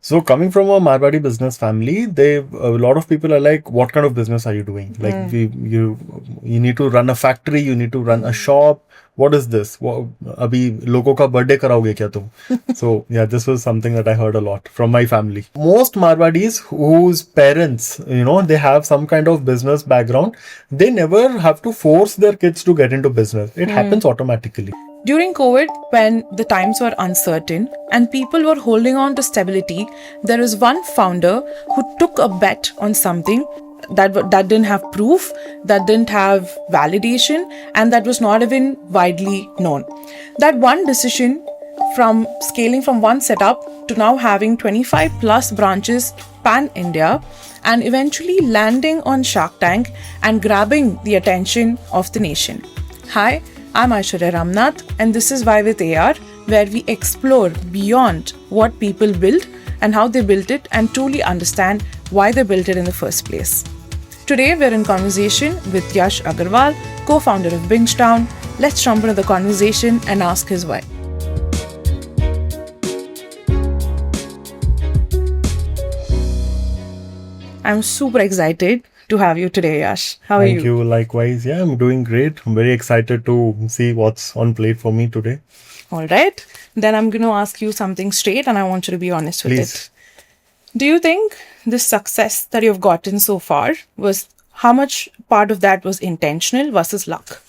So coming from a Marwari business family, a lot of people are like, "What kind of business are you doing? Like, you need to run a factory, you need to run a shop. What is this? अभी लोगों का birthday कराओगे क्या तुम?" So yeah, this was something that I heard a lot from my family. Most Marwadis whose parents, they have some kind of business background, they never have to force their kids to get into business. It happens automatically. During COVID, when the times were uncertain and people were holding on to stability, there was one founder who took a bet on something that didn't have proof, that didn't have validation, and that was not even widely known. That one decision, from scaling from one setup to now having 25 plus branches pan India, and eventually landing on Shark Tank and grabbing the attention of the nation. Hi, I'm Aishwarya Ramnath, and this is Why with AR, where we explore beyond what people build and how they built it, and truly understand why they built it in the first place. Today, we're in conversation with Yash Agarwal, co-founder of Binge. Let's jump into the conversation and ask his why. I'm super excited to have you today, Yash. How are you? Thank you. Likewise. Yeah, I'm doing great. I'm very excited to see what's on plate for me today. All right. Then I'm going to ask you something straight, and I want you to be honest with Please. it. Do you think the success that you've gotten so far how much part of that was intentional versus luck?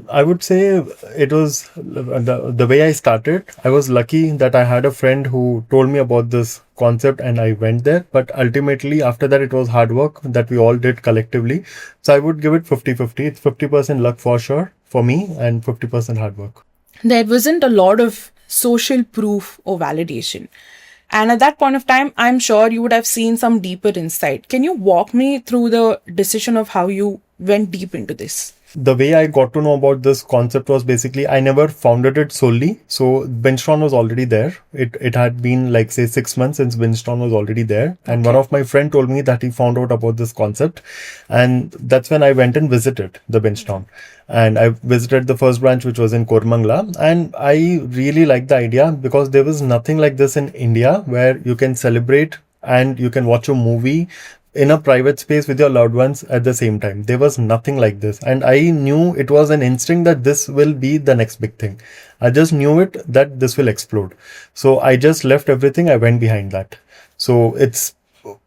I would say it was the way I started. I was lucky that I had a friend who told me about this concept and I went there. But ultimately, after that, it was hard work that we all did collectively. So I would give it 50-50. It's 50% luck for sure for me and 50% hard work. There wasn't a lot of social proof or validation. And at that point of time, I'm sure you would have seen some deeper insight. Can you walk me through the decision of how you went deep into this? The way I got to know about this concept was basically I never founded it solely. So Binge was already there. It had been like say 6 months since Binge was already there. And one of my friend told me that he found out about this concept. And that's when I went and visited the Binge. And I visited the first branch, which was in Kormangla. And I really liked the idea because there was nothing like this in India where you can celebrate and you can watch a movie in a private space with your loved ones at the same time. There was nothing like this. And I knew it was an instinct that this will be the next big thing. I just knew it that this will explode. So I just left everything. I went behind that. So it's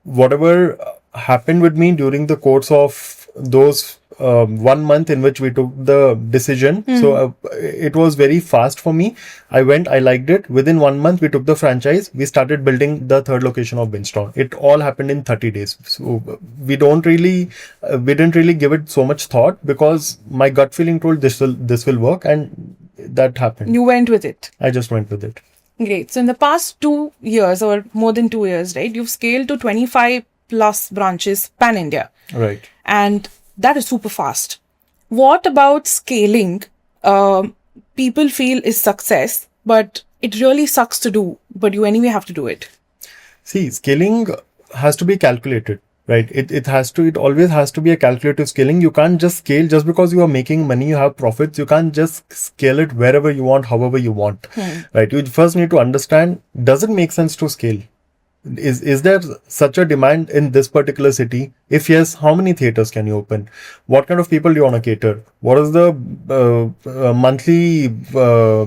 whatever happened with me during the course of those 1 month in which we took the decision. So it was very fast for me. I went, I liked it. Within 1 month, we took the franchise. We started building the third location of Binge. It all happened in 30 days. So we didn't really give it so much thought because my gut feeling told this will work, and that happened. You went with it. I just went with it. Great. So in the past 2 years or more than 2 years, right, you've scaled to 25 plus branches pan India. Right. And that is super fast. What about scaling? People feel is success, but it really sucks to do, but you anyway have to do it. See, scaling has to be calculated, right? It always has to be a calculative scaling. You can't just scale just because you are making money, you have profits. You can't just scale it wherever you want, however you want, right? You first need to understand, does it make sense to scale? Is there such a demand in this particular city? If yes, how many theaters can you open? What kind of people do you want to cater? What is the monthly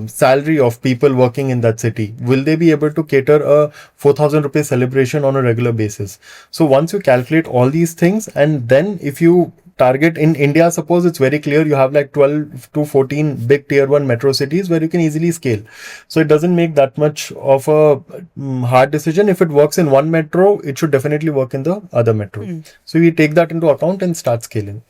salary of people working in that city? Will they be able to cater a 4,000 rupees celebration on a regular basis? So once you calculate all these things, and then if you target in India, suppose it's very clear you have like 12 to 14 big tier 1 metro cities where you can easily scale. So it doesn't make that much of a hard decision. If it works in one metro, it should definitely work in the other metro. So we take that into account and start scaling.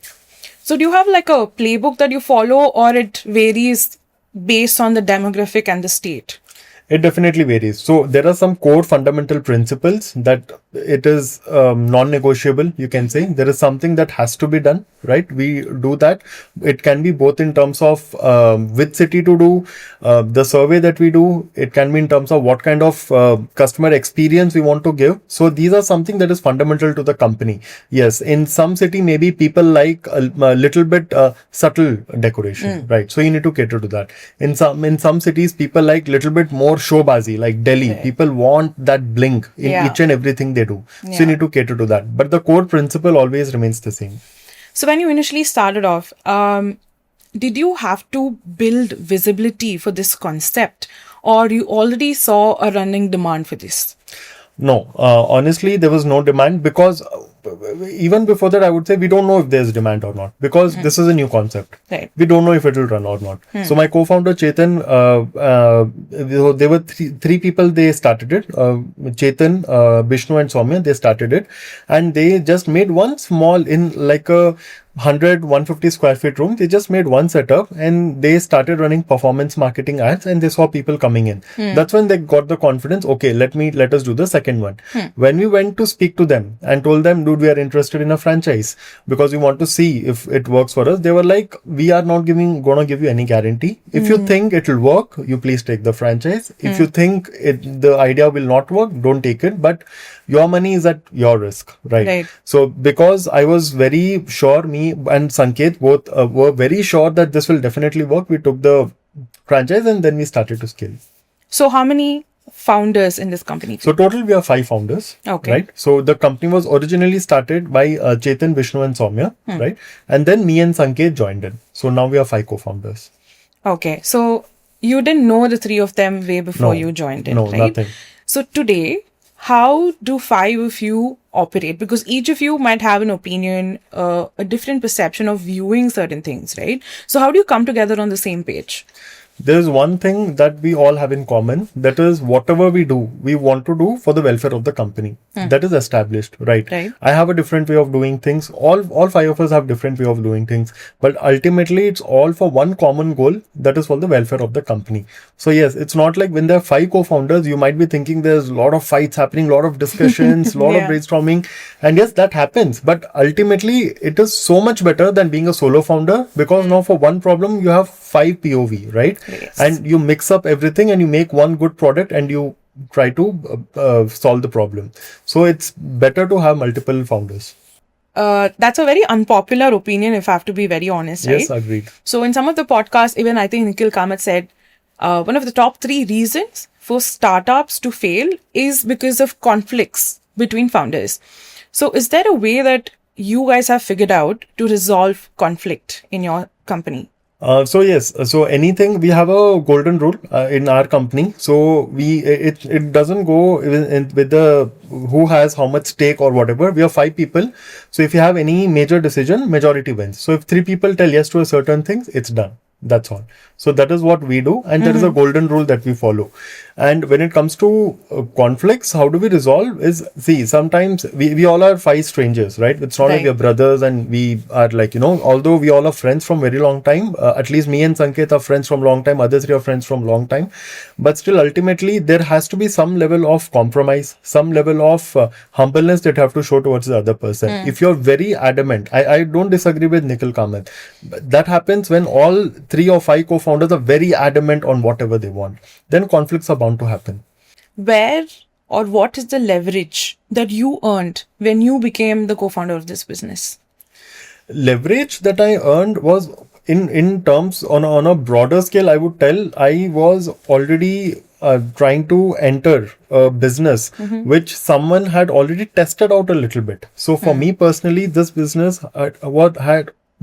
So do you have like a playbook that you follow, or it varies based on the demographic and the state? It definitely varies. So there are some core fundamental principles that it is non-negotiable, you can say. There is something that has to be done, right? We do that. It can be both in terms of which city to do, the survey that we do. It can be in terms of what kind of customer experience we want to give. So these are something that is fundamental to the company. Yes, in some city, maybe people like a little bit subtle decoration, right? So you need to cater to that. In some cities, people like little bit more showbazi, like Delhi. Right. People want that bling in Yeah. each and everything they do. So Yeah. you need to cater to that. But the core principle always remains the same. So when you initially started off, did you have to build visibility for this concept, or you already saw a running demand for this? No, honestly, there was no demand because even before that, I would say we don't know if there's demand or not because this is a new concept. Right. We don't know if it will run or not. So my co-founder Chetan, there were three people. They started it. Chetan, Vishnu, and Soumya. They started it, and they just made one small in like a 150 square feet room. They just made one setup and they started running performance marketing ads, and they saw people coming in. That's when they got the confidence. Okay, let us do the second one. When we went to speak to them and told them, dude, we are interested in a franchise because we want to see if it works for us. They were like, we are not gonna give you any guarantee. If you think it will work, you please take the franchise. If you think the idea will not work, don't take it. But your money is at your risk, right? So because I was very sure, me and Sanket both were very sure that this will definitely work, we took the franchise and then we started to scale. So how many founders in this company? So total we are 5 founders. Okay. Right. So the company was originally started by Chetan, Vishnu and Soumya, right? And then me and Sanket joined in. So now we are 5 co-founders. Okay. So you didn't know the 3 of them way before No. you joined in, No, right? nothing. So today, how do 5 of you operate? Because each of you might have an opinion, a different perception of viewing certain things, right? So how do you come together on the same page? There's one thing that we all have in common. That is, whatever we do, we want to do for the welfare of the company. That is established, right? Right. I have a different way of doing things. All 5 of us have different way of doing things. But ultimately, it's all for one common goal. That is for the welfare of the company. So yes, it's not like when there are 5 co-founders, you might be thinking there's a lot of fights happening, a lot of discussions, a lot of brainstorming. And yes, that happens. But ultimately, it is so much better than being a solo founder because now for one problem, you have 5 POV, right? Yes. And you mix up everything and you make one good product and you try to solve the problem. So it's better to have multiple founders. That's a very unpopular opinion, if I have to be very honest, right? Yes, agreed. So in some of the podcasts, even I think Nikhil Kamath said, one of the top 3 reasons for startups to fail is because of conflicts between founders. So is there a way that you guys have figured out to resolve conflict in your company? So yes, so anything, we have a golden rule in our company. So it doesn't go with the who has how much stake or whatever. We are 5 people. So if you have any major decision, majority wins. So if 3 people tell yes to a certain thing, it's done. That's all. So that is what we do, and there is a golden rule that we follow. And when it comes to conflicts, how do we resolve? Is, see, sometimes we all are 5 strangers, right? It's not like we are brothers and we are like, although we all are friends from very long time, at least me and Sanket are friends from long time, other 3 are friends from long time. But still, ultimately, there has to be some level of compromise, some level of humbleness that you have to show towards the other person. If you're very adamant, I don't disagree with Nikhil Kamath. That happens when all 3 or 5 co-founders are very adamant on whatever they want. Then conflicts are bound to happen. Where or what is the leverage that you earned when you became the co-founder of this business? Leverage that I earned was in terms on a broader scale. I would tell I was already trying to enter a business which someone had already tested out a little bit. So for me personally, this business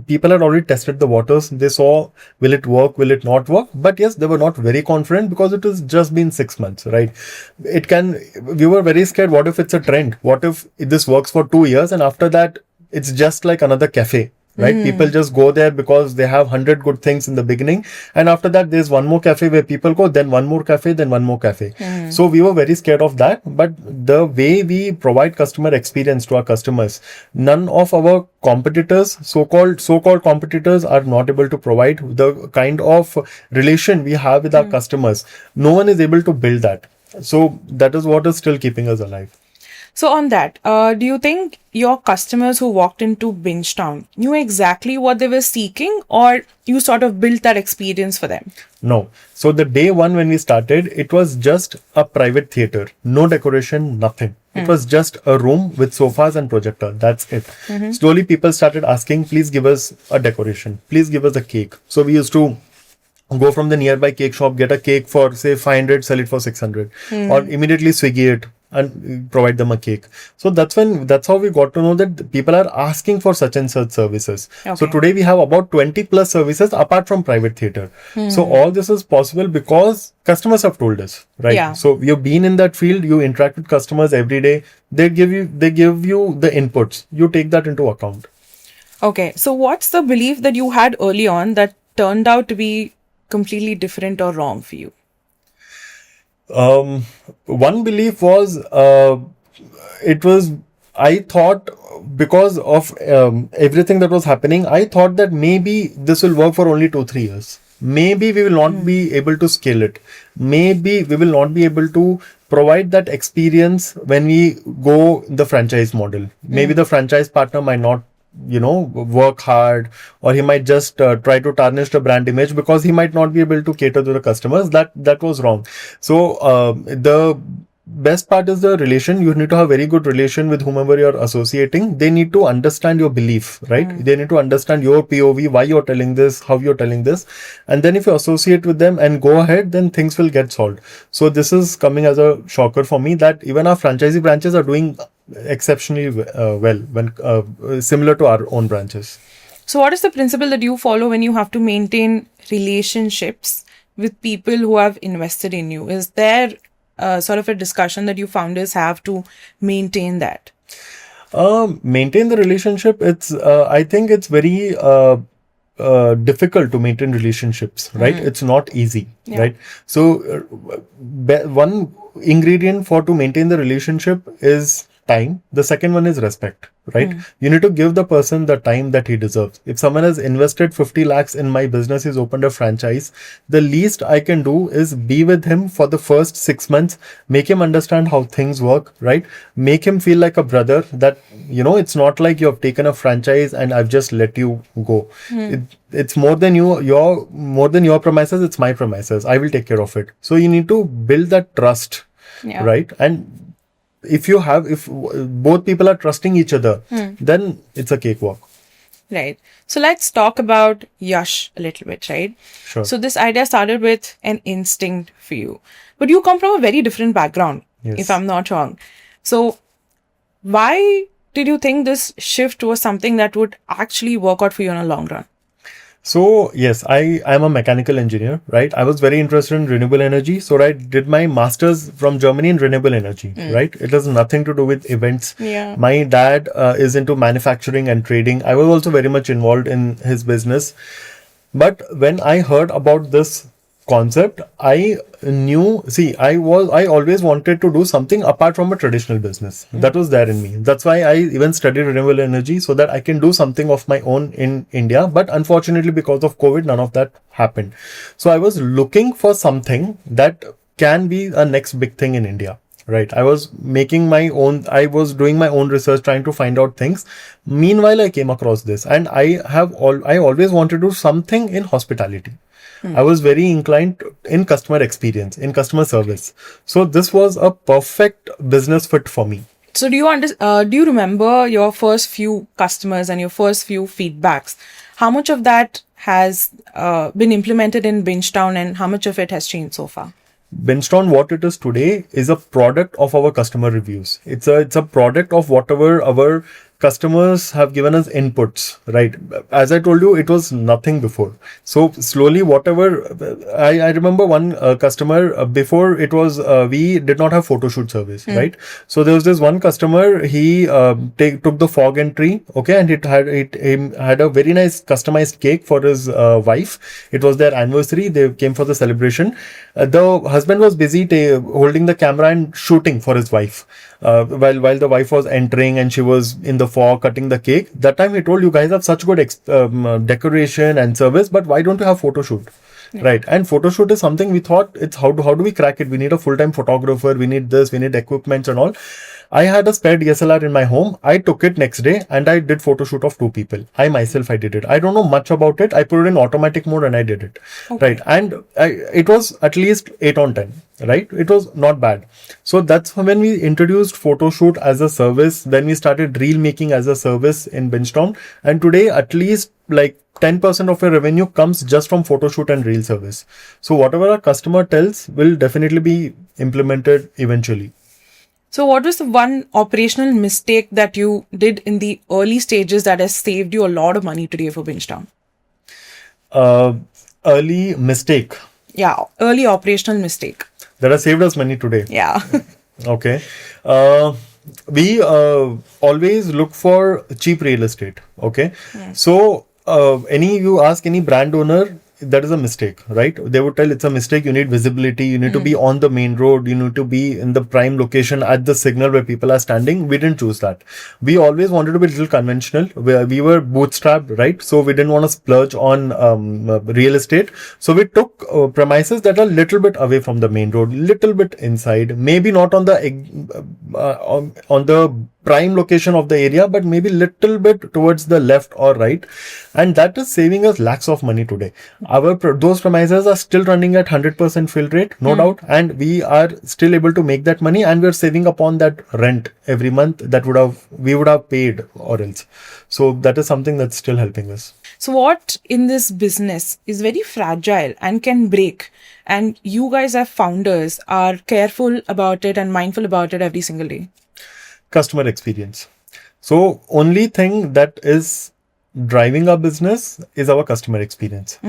people had already tested the waters. They saw, will it work, will it not work? But yes, they were not very confident because it has just been 6 months, right? We were very scared. What if it's a trend? What if this works for 2 years and after that, it's just like another cafe, right? People just go there because they have 100 good things in the beginning. And after that, there's one more cafe where people go, then one more cafe, then one more cafe. So we were very scared of that. But the way we provide customer experience to our customers, none of our competitors, so-called competitors, are not able to provide the kind of relation we have with our customers. No one is able to build that. So that is what is still keeping us alive. So on that, do you think your customers who walked into Binge Town knew exactly what they were seeking, or you sort of built that experience for them? No. So the day one when we started, it was just a private theater. No decoration, nothing. It was just a room with sofas and projector. That's it. Slowly people started asking, please give us a decoration. Please give us a cake. So we used to go from the nearby cake shop, get a cake for say 500, sell it for 600, or immediately Swiggy it and provide them a cake. So that's how we got to know that people are asking for such and such services. So Okay. today we have about 20 plus services apart from private theater. So all this is possible because customers have told us, right? Yeah. So you've been in that field, you interact with customers every day. They give you the inputs. You take that into account. Okay. So what's the belief that you had early on that turned out to be completely different or wrong for you? One belief was I thought because of everything that was happening, I thought that maybe this will work for only 2-3 years. Maybe we will not be able to scale it. Maybe we will not be able to provide that experience when we go the franchise model. Maybe the franchise partner might not work hard, or he might just try to tarnish the brand image because he might not be able to cater to the customers. That was wrong. So the best part is the relation. You need to have very good relation with whomever you're associating. They need to understand your belief, right? They need to understand your POV, why you're telling this, how you're telling this, and then if you associate with them and go ahead, then things will get solved. So this is coming as a shocker for me that even our franchisee branches are doing exceptionally well when similar to our own branches. So what is the principle that you follow when you have to maintain relationships with people who have invested in you? Is there sort of a discussion that you founders have to maintain that? Maintain the relationship. I think it's very difficult to maintain relationships, right? It's not easy, right? So one ingredient to maintain the relationship is time. The second one is respect, right? You need to give the person the time that he deserves. If someone has invested 50 lakhs in my business, he's opened a franchise, the least I can do is be with him for the first 6 months, make him understand how things work, right? Make him feel like a brother, that it's not like you have taken a franchise and I've just let you go. It's more than your premises, it's my premises. I will take care of it. So you need to build that trust, right? And if both people are trusting each other, then it's a cakewalk. Right. So let's talk about Yash a little bit, right? Sure. So this idea started with an instinct for you. But you come from a very different background, Yes. if I'm not wrong. So why did you think this shift was something that would actually work out for you in a long run? So yes, I am a mechanical engineer, right? I was very interested in renewable energy. So I did my master's from Germany in renewable energy, right? It has nothing to do with events. Yeah. My dad is into manufacturing and trading. I was also very much involved in his business. But when I heard about this concept, I always wanted to do something apart from a traditional business. That was there in me. That's why I even studied renewable energy, so that I can do something of my own in India. But unfortunately, because of COVID, none of that happened. So I was looking for something that can be a next big thing in India. Right. I was doing my own research, trying to find out things. Meanwhile, I came across this, and I always wanted to do something in hospitality. I was very inclined in customer experience, in customer service. So this was a perfect business fit for me. So do you remember your first few customers and your first few feedbacks? How much of that has been implemented in Bingetown, and how much of it has changed so far? Bingetown, what it is today, is a product of our customer reviews. It's a product of whatever our customers have given us inputs, right? As I told you, it was nothing before. So slowly, I remember one customer before, it was we did not have photo shoot service, right? So there was this one customer, he took the fog entry, okay, and he had a very nice customized cake for his wife. It was their anniversary. They came for the celebration. The husband was busy holding the camera and shooting for his wife. While the wife was entering and she was in the fog cutting the cake. That time he told, you guys have such good decoration and service, but why don't you have photo shoot? Yeah. Right. And photo shoot is something we thought, it's how do we crack it? We need a full-time photographer. We need this, we need equipment and all. I had a spare DSLR in my home. I took it next day and I did photo shoot of 2 people. I did it. I don't know much about it. I put it in automatic mode and I did it. Okay. Right. And it was at least 8 on 10. Right. It was not bad. So that's when we introduced photo shoot as a service. Then we started reel making as a service in Bingetown. And today, at least like 10% of your revenue comes just from photo shoot and reel service. So whatever our customer tells will definitely be implemented eventually. So, what was the one operational mistake that you did in the early stages that has saved you a lot of money today for Binge Town? Early mistake Yeah, early operational mistake. that has saved us money today. Yeah. Okay. We always look for cheap real estate. Okay. So, you ask any brand owner, that is a mistake, right? They would tell it's a mistake. You need visibility. You need to be on the main road. You need to be in the prime location at the signal where people are standing. We didn't choose that. We always wanted to be a little conventional. We were bootstrapped, right? So we didn't want to splurge on real estate. So we took premises that are a little bit away from the main road, little bit inside, maybe not on the on the prime location of the area, but maybe little bit towards the left or right, and that is saving us lakhs of money today. Those premises are still running at 100% fill rate, no doubt, and we are still able to make that money, and we are saving upon that rent every month that we would have paid or else. So that is something that's still helping us. So, what in this business is very fragile and can break, and you guys as founders are careful about it and mindful about it every single day? Customer experience. So only thing that is driving our business is our customer experience.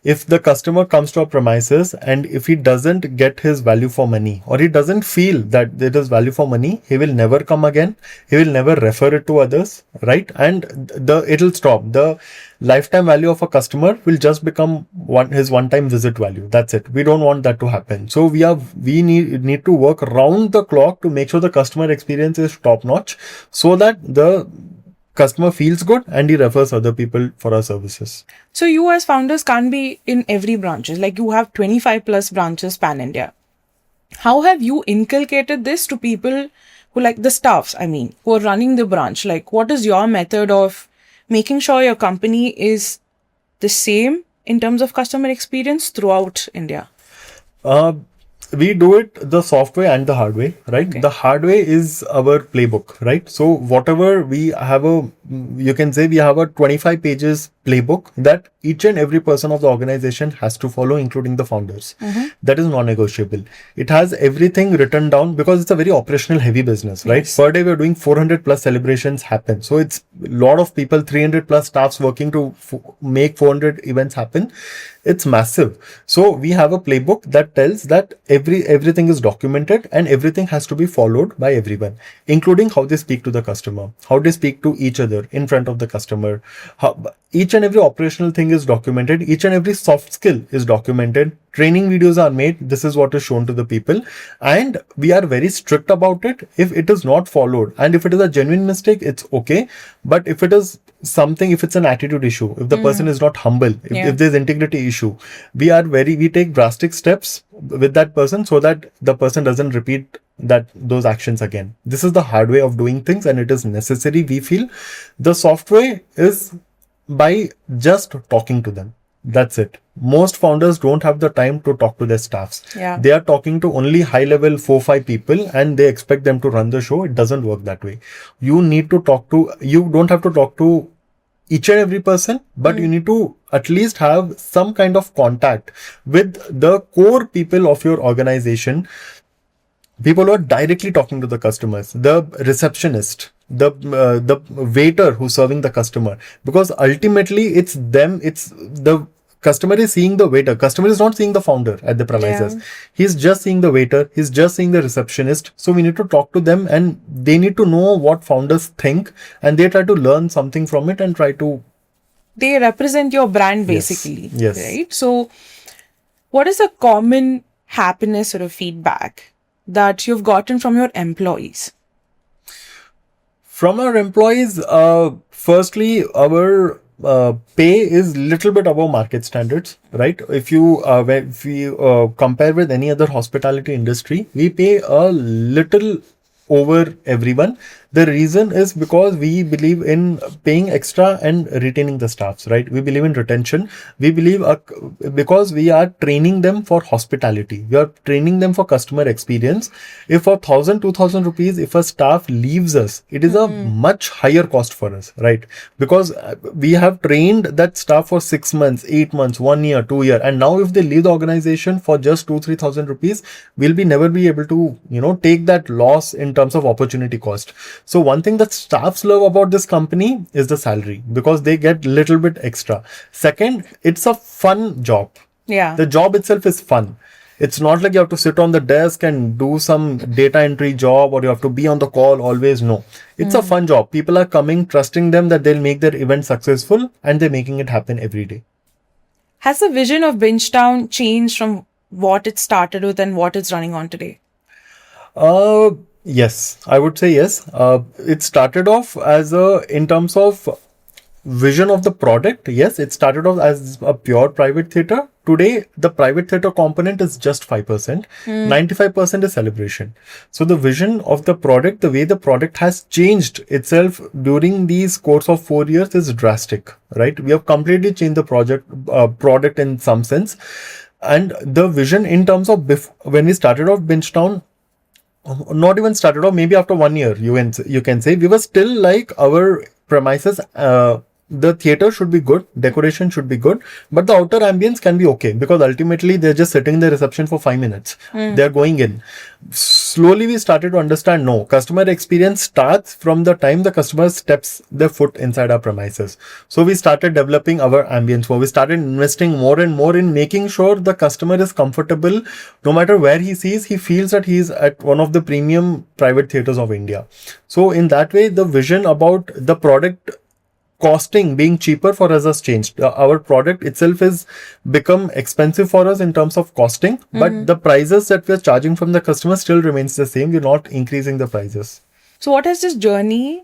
If the customer comes to our premises and if he doesn't get his value for money, or he doesn't feel that it is value for money, he will never come again. He will never refer it to others, right? And it'll stop. The lifetime value of a customer will just become his one-time visit value. That's it. We don't want that to happen. So we need to work round the clock to make sure the customer experience is top-notch, so that the customer feels good and he refers other people for our services. So, you as founders can't be in every branches. Like, you have 25 plus branches pan India. How have you inculcated this to people who, like the staffs, who are running the branch? Like, what is your method of making sure your company is the same in terms of customer experience throughout India? We do it the soft way and the hard way, right? Okay. The hard way is our playbook, right? So whatever we have you can say we have a 25 pages playbook that each and every person of the organization has to follow, including the founders. That is non-negotiable. It has everything written down because it's a very operational heavy business, right? Yes. Per day we're doing 400 plus celebrations happen. So it's a lot of people, 300 plus staffs working to make 400 events happen. It's massive. So we have a playbook that tells that everything is documented and everything has to be followed by everyone, including how they speak to the customer, how they speak to each other in front of the customer. Each and every operational thing is documented. Each and every soft skill is documented. Training videos are made. This is what is shown to the people. And we are very strict about it. If it is not followed and if it is a genuine mistake, it's okay. But if it is something, if it's an attitude issue, if the person is not humble, if there's integrity issue, we take drastic steps with that person so that the person doesn't repeat those actions again. This is the hard way of doing things, and it is necessary, we feel. The soft way is by just talking to them. That's it. Most founders don't have the time to talk to their staffs. Yeah. They are talking to only high level 4-5 people and they expect them to run the show. It doesn't work that way. You don't have to talk to each and every person, but you need to at least have some kind of contact with the core people of your organization. People who are directly talking to the customers, the receptionist, the waiter who's serving the customer, because ultimately it's the customer is seeing the waiter. Customer is not seeing the founder at the premises. Yeah. He's just seeing the waiter. He's just seeing the receptionist. So we need to talk to them and they need to know what founders think and they try to learn something from it and try to. They represent your brand basically. Yes. Right? So, what is a common happiness or a feedback that you've gotten from your employees? From our employees, firstly, our pay is little bit above market standards, right? If you compare with any other hospitality industry, we pay a little over everyone. The reason is because we believe in paying extra and retaining the staffs, right? We believe in retention. We believe because we are training them for hospitality. We are training them for customer experience. If for 1,000, 2,000 rupees, if a staff leaves us, it is a much higher cost for us, right? Because we have trained that staff for 6 months, 8 months, 1 year, 2 year. And now if they leave the organization for just 2,000, 3,000 rupees, we'll be never be able to, take that loss in terms of opportunity cost. So one thing that staffs love about this company is the salary, because they get little bit extra. Second, it's a fun job. Yeah. The job itself is fun. It's not like you have to sit on the desk and do some data entry job, or you have to be on the call always. No, it's a fun job. People are coming, trusting them that they'll make their event successful, and they're making it happen every day. Has the vision of Bingetown changed from what it started with and what it's running on today? Yes, I would say yes. It started off in terms of vision of the product. Yes, it started off as a pure private theater. Today, the private theater component is just 5%. 95% is celebration. So the vision of the product, the way the product has changed itself during these course of 4 years is drastic, right? We have completely changed the product in some sense. And the vision in terms of when we started off Bingetown, not even started off, maybe after 1 year, you can say, we were still like our premises. The theater should be good, decoration should be good, but the outer ambience can be okay, because ultimately they're just sitting in the reception for 5 minutes. They're going in. Slowly we started to understand, no, customer experience starts from the time the customer steps their foot inside our premises. So we started developing our ambience more. We started investing more and more in making sure the customer is comfortable. No matter where he sees, he feels that he's at one of the premium private theaters of India. So in that way, the vision about the product costing being cheaper for us has changed. Our product itself is become expensive for us in terms of costing, but the prices that we're charging from the customer still remains the same. We're not increasing the prices. So what has this journey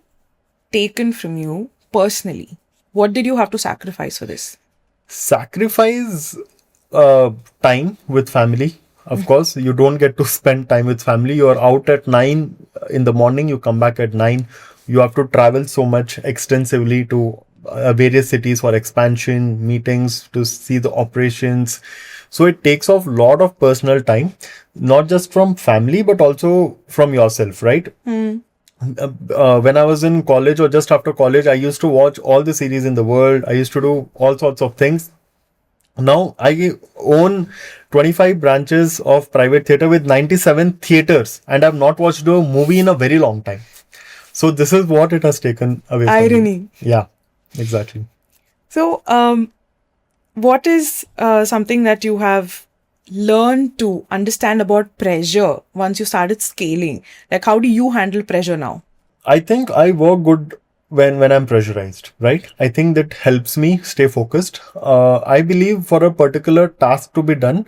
taken from you personally? What did you have to sacrifice for this? Sacrifice time with family. Of course, you don't get to spend time with family. You are out at 9 in the morning, you come back at 9. You have to travel so much extensively to various cities for expansion, meetings, to see the operations. So it takes off a lot of personal time, not just from family, but also from yourself, right? When I was in college or just after college, I used to watch all the series in the world. I used to do all sorts of things. Now I own 25 branches of private theater with 97 theaters, and I've not watched a movie in a very long time. So this is what it has taken away from Irony. me. Yeah, exactly. So, what is something that you have learned to understand about pressure once you started scaling? Like, how do you handle pressure now? I think I work good when I'm pressurized, right? I think that helps me stay focused. I believe for a particular task to be done,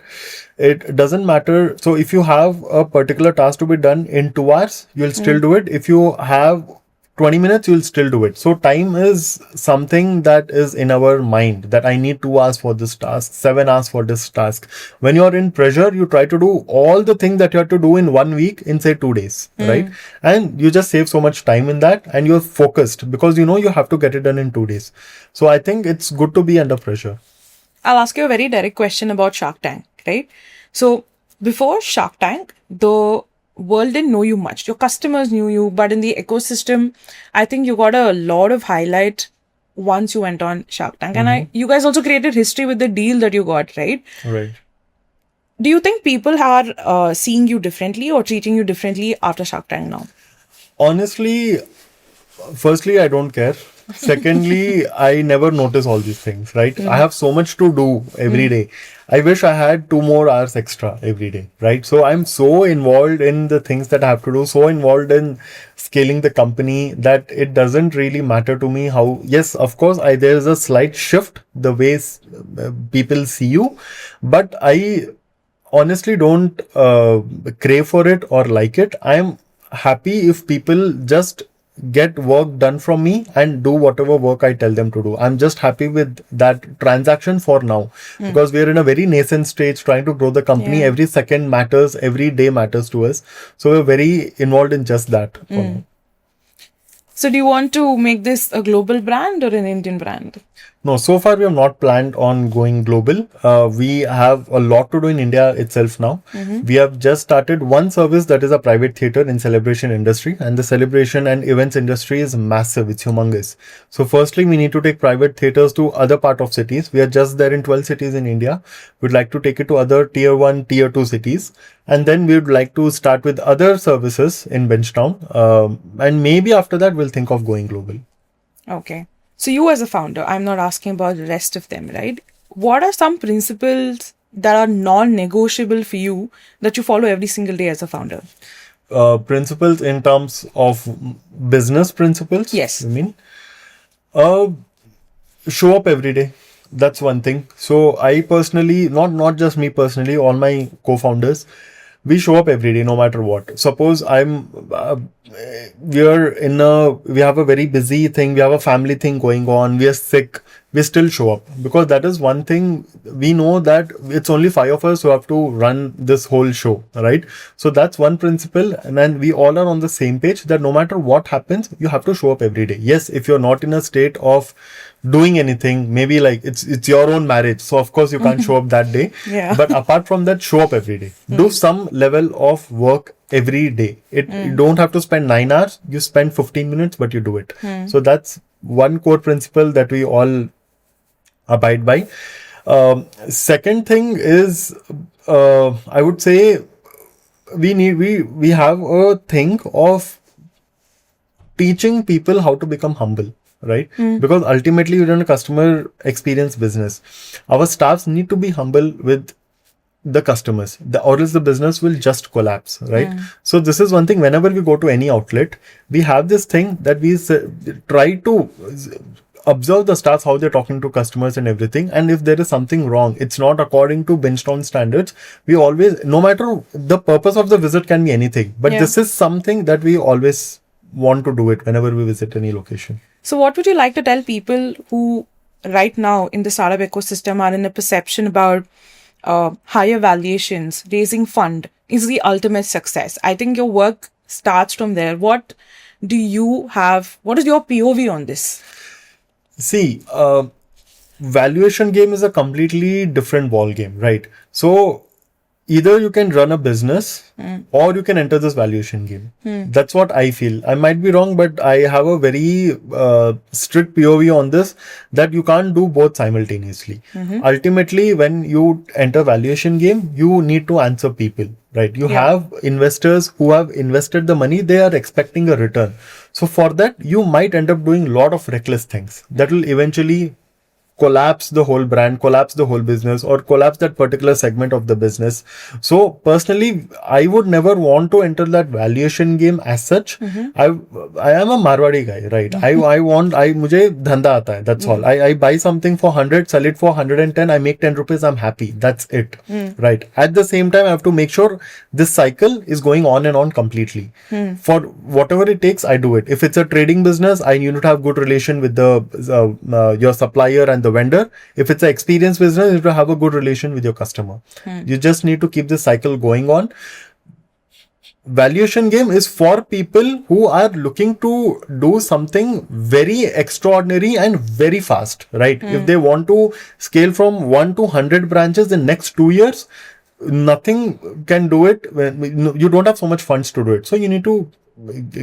it doesn't matter. So if you have a particular task to be done in 2 hours, you'll still do it. If you have 20 minutes, you'll still do it. So time is something that is in our mind, that I need 2 hours for this task, 7 hours for this task. When you're in pressure, you try to do all the things that you have to do in 1 week in say 2 days, right? And you just save so much time in that, and you're focused because you have to get it done in 2 days. So I think it's good to be under pressure. I'll ask you a very direct question about Shark Tank, right? So before Shark Tank, the world didn't know you much. Your customers knew you, but in the ecosystem, I think you got a lot of highlight once you went on Shark Tank. And you guys also created history with the deal that you got, right? Right. Do you think people are seeing you differently or treating you differently after Shark Tank now? Honestly, firstly, I don't care. Secondly, I never notice all these things, right? I have so much to do every day. I wish I had 2 more hours extra every day, right? So I'm so involved in the things that I have to do, so involved in scaling the company, that it doesn't really matter to me how, yes, of course, there's a slight shift the ways people see you, but I honestly don't crave for it or like it. I'm happy if people just get work done from me and do whatever work I tell them to do. I'm just happy with that transaction for now, because we're in a very nascent stage trying to grow the company. Yeah. Every second matters, every day matters to us. So we're very involved in just that for now. So do you want to make this a global brand or an Indian brand? No, so far we have not planned on going global. We have a lot to do in India itself now. We have just started one service that is a private theater in celebration industry, and the celebration and events industry is massive. It's humongous. So firstly, we need to take private theaters to other part of cities. We are just there in 12 cities in India. We'd like to take it to other tier 1, tier 2 cities. And then we would like to start with other services in Bingetown. And maybe after that, we'll think of going global. Okay. So you as a founder, I'm not asking about the rest of them, right? What are some principles that are non-negotiable for you that you follow every single day as a founder? Principles in terms of business principles? Yes. You mean? Show up every day. That's one thing. So I personally, not just me personally, all my co-founders, we show up every day, no matter what. Suppose we have a very busy thing, we have a family thing going on, we are sick, we still show up, because that is one thing. We know that it's only 5 of us who have to run this whole show, right? So that's one principle, and then we all are on the same page that no matter what happens, you have to show up every day. Yes, if you're not in a state of doing anything, maybe like it's your own marriage, so of course you can't show up that day. Yeah. But apart from that, show up every day. Do some level of work every day. You don't have to spend 9 hours, you spend 15 minutes, but you do it. So that's one core principle that we all abide by. Second thing is, I would say we have a thing of teaching people how to become humble, right? Because ultimately we're in a customer experience business. Our staffs need to be humble with the customers, or else the business will just collapse, right? So this is one thing. Whenever we go to any outlet, we have this thing that we try to observe the staffs, how they're talking to customers and everything. And if there is something wrong, it's not according to Bingetown standards, we always, no matter the purpose of the visit can be anything, but this is something that we always want to do it whenever we visit any location. So what would you like to tell people who right now in the startup ecosystem are in a perception about higher valuations, raising fund is the ultimate success? I think your work starts from there. What is your POV on this? See, valuation game is a completely different ball game, right? So either you can run a business or you can enter this valuation game. That's what I feel. I might be wrong, but I have a very strict POV on this, that you can't do both simultaneously. Ultimately, when you enter valuation game, you need to answer people, right? You have investors who have invested the money, they are expecting a return. So for that, you might end up doing a lot of reckless things that will eventually collapse the whole brand, collapse the whole business, or collapse that particular segment of the business. So personally, I would never want to enter that valuation game as such. I am a Marwadi guy, right? Mujhe dhanda aata hai, that's all. I buy something for 100, sell it for 110, I make 10 rupees, I'm happy. That's it, right? At the same time, I have to make sure this cycle is going on and on completely. For whatever it takes, I do it. If it's a trading business, I need to have good relation with your supplier and the vendor. If it's an experience business, you need to have a good relation with your customer. You just need to keep the cycle going on. Valuation game is for people who are looking to do something very extraordinary and very fast, right? If they want to scale from 1 to 100 branches in next 2 years, nothing can do it. You don't have so much funds to do it. So you need to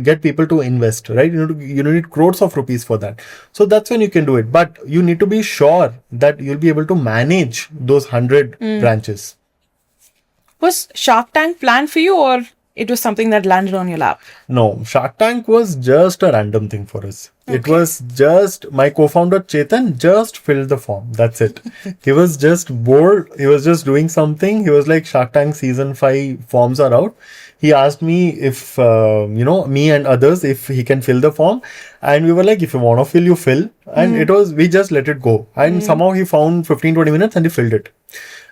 get people to invest, right? You need crores of rupees for that. So that's when you can do it. But you need to be sure that you'll be able to manage those 100 branches. Was Shark Tank planned for you, or it was something that landed on your lap? No, Shark Tank was just a random thing for us. Okay. It was just, my co-founder Chetan just filled the form. That's it. He was just bored. He was just doing something. He was like, Shark Tank season 5 forms are out. He asked me if, me and others, if he can fill the form. And we were like, if you want to fill, you fill. And we just let it go. And somehow he found 15-20 minutes and he filled it.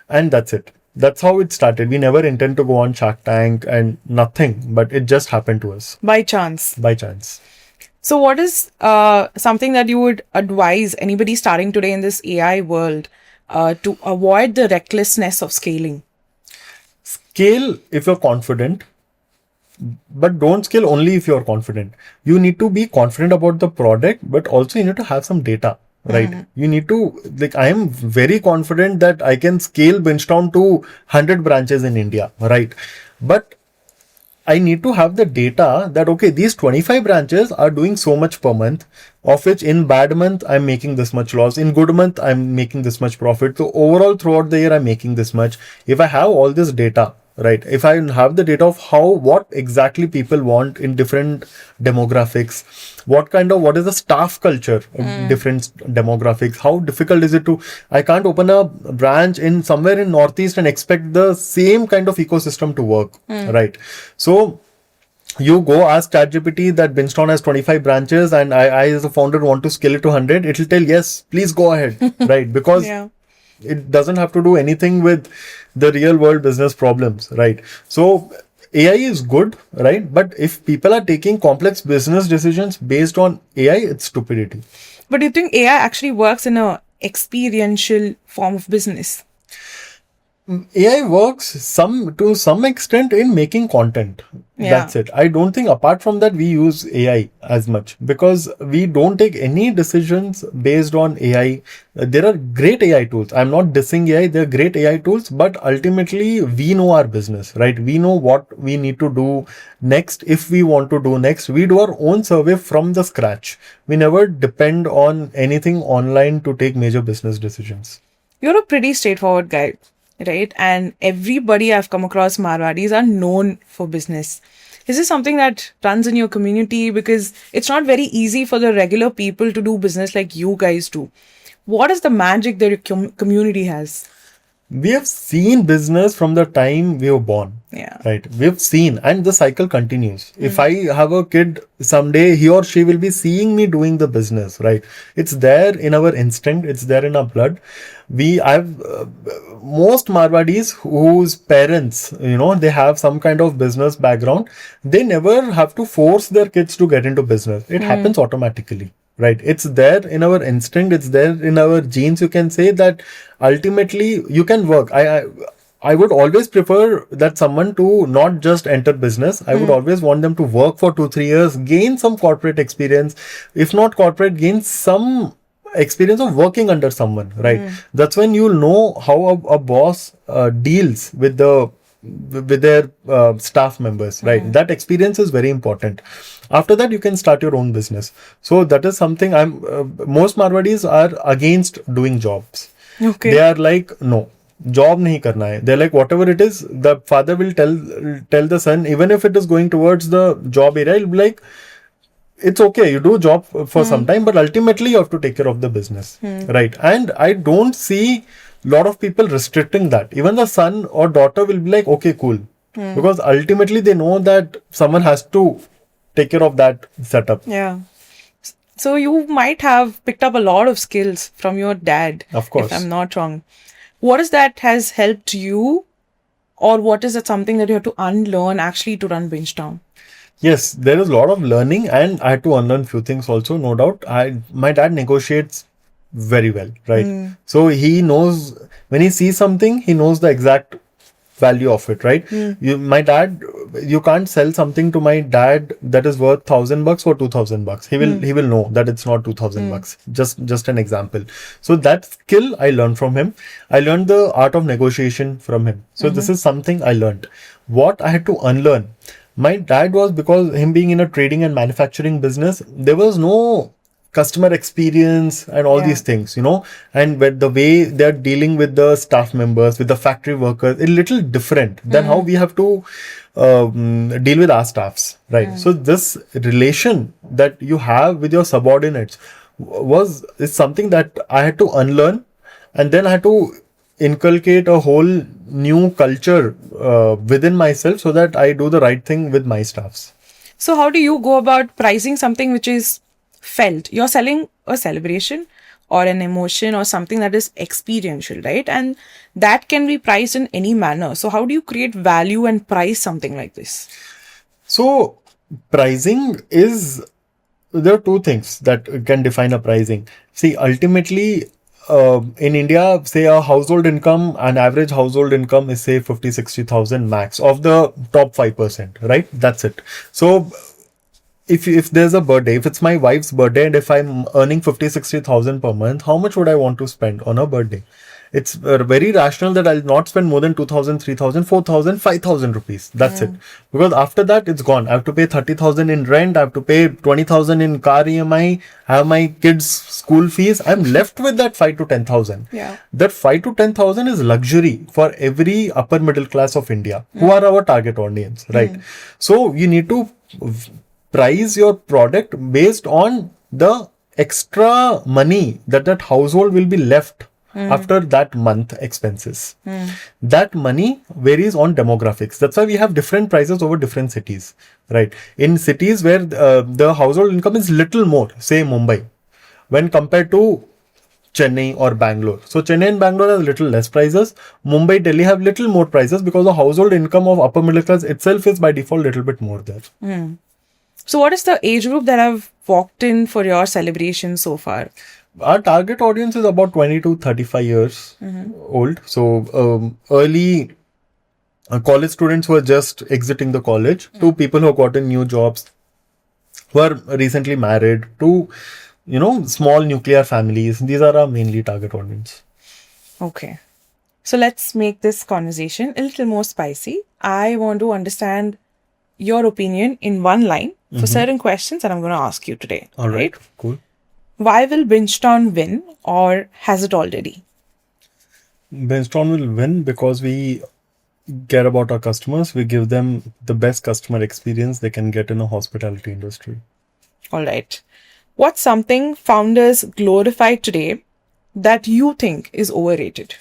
And that's it. That's how it started. We never intend to go on Shark Tank and nothing, but it just happened to us. By chance. By chance. So, what is something that you would advise anybody starting today in this AI world to avoid the recklessness of scaling? Scale if you're confident, but don't scale only if you're confident. You need to be confident about the product, but also you need to have some data, right? You need to, like, I am very confident that I can scale Bingetown to 100 branches in India, right? But I need to have the data that, okay, these 25 branches are doing so much per month, of which in bad month, I'm making this much loss. In good month, I'm making this much profit. So overall, throughout the year, I'm making this much. If I have all this data, right? If I have the data of what exactly people want in different demographics, what is the staff culture of different demographics, how difficult is it to, I can't open a branch in somewhere in Northeast and expect the same kind of ecosystem to work, right? So you go ask ChatGPT that Bingetown has 25 branches and I as a founder want to scale it to 100, it'll tell yes, please go ahead, right? Because Yeah. it doesn't have to do anything with the real world business problems, right? So AI is good, right? But if people are taking complex business decisions based on AI, it's stupidity. But do you think AI actually works in a experiential form of business? AI works to some extent in making content. Yeah. That's it. I don't think apart from that we use AI as much because we don't take any decisions based on AI. There are great AI tools. I'm not dissing AI. There are great AI tools, but ultimately we know our business, right? We know what we need to do next. If we want to do next, we do our own survey from the scratch. We never depend on anything online to take major business decisions. You're a pretty straightforward guy, right? And everybody I've come across, Marwadis, are known for business. Is this something that runs in your community? Because it's not very easy for the regular people to do business like you guys do. What is the magic that your community has? We have seen business from the time we were born. Yeah. Right. We've seen, and the cycle continues. If I have a kid someday, he or she will be seeing me doing the business, right? It's there in our instinct. It's there in our blood. I've most Marwadis whose parents, they have some kind of business background. They never have to force their kids to get into business. It happens automatically. Right. It's there in our instinct. It's there in our genes. You can say that ultimately you can work. I would always prefer that someone to not just enter business. I would always want them to work for 2-3 years, gain some corporate experience. If not corporate, gain some experience of working under someone, right? That's when you'll know how a boss deals with their staff members, right? That experience is very important. After that, you can start your own business. So that is something most Marwadis are against doing jobs. Okay. They are like, no, job nahi karna hai. They're like, whatever it is, the father will tell the son, even if it is going towards the job area, he'll be like, it's okay, you do job for some time, but ultimately you have to take care of the business, right? And I don't see lot of people restricting that. Even the son or daughter will be like, okay, cool, because ultimately they know that someone has to take care of that setup. Yeah. So you might have picked up a lot of skills from your dad, Of course. if I'm not wrong. What is that has helped you, or what is it something that you have to unlearn actually to run Bingetown? Yes, there is a lot of learning, and I had to unlearn few things also, no doubt. My dad negotiates very well, right? So he knows when he sees something, he knows the exact value of it, right? You can't sell something to my dad that is worth $1,000 for $2,000. He will know that it's not $2,000. Just an example. So that skill I learned from him. I learned the art of negotiation from him. So this is something I learned. What I had to unlearn. My dad was, because him being in a trading and manufacturing business, there was no customer experience and all these things, and with the way they're dealing with the staff members, with the factory workers, it's a little different than how we have to deal with our staffs, right? So this relation that you have with your subordinates is something that I had to unlearn, and then I had to inculcate a whole new culture within myself so that I do the right thing with my staffs. So how do you go about pricing something which is felt? You're selling a celebration or an emotion or something that is experiential, right? And that can be priced in any manner. So how do you create value and price something like this? So pricing is there are two things that can define a pricing. See, ultimately, in India, say a household income, an average household income is say 50-60,000 max of the top 5%, right? That's it. So if there's a birthday, if it's my wife's birthday and if I'm earning 50-60,000 per month, how much would I want to spend on a birthday? It's very rational that I'll not spend more than 2,000, 3,000, 4,000, 5,000 rupees. That's it. Because after that, it's gone. I have to pay 30,000 in rent. I have to pay 20,000 in car EMI. I have my kids' school fees. I'm left with that 5 to 10,000. Yeah. That 5 to 10,000 is luxury for every upper middle class of India, who are our target audience, right? So you need to price your product based on the extra money that household will be left after that month expenses. That money varies on demographics. That's why we have different prices over different cities, right? In cities where the household income is little more, say Mumbai, when compared to Chennai or Bangalore. So Chennai and Bangalore have little less prices. Mumbai, Delhi have little more prices because the household income of upper middle class itself is by default little bit more there. So what is the age group that have walked in for your celebration so far? Our target audience is about 20 to 35 years old. So early college students who are just exiting the college, to people who have gotten new jobs, who are recently married, to small nuclear families. These are our mainly target audience. Okay. So let's make this conversation a little more spicy. I want to understand your opinion in one line for certain questions that I'm going to ask you today. All right. Cool. Why will Bingetown win, or has it already? Binge will win because we care about our customers. We give them the best customer experience they can get in a hospitality industry. All right. What's something founders glorify today that you think is overrated?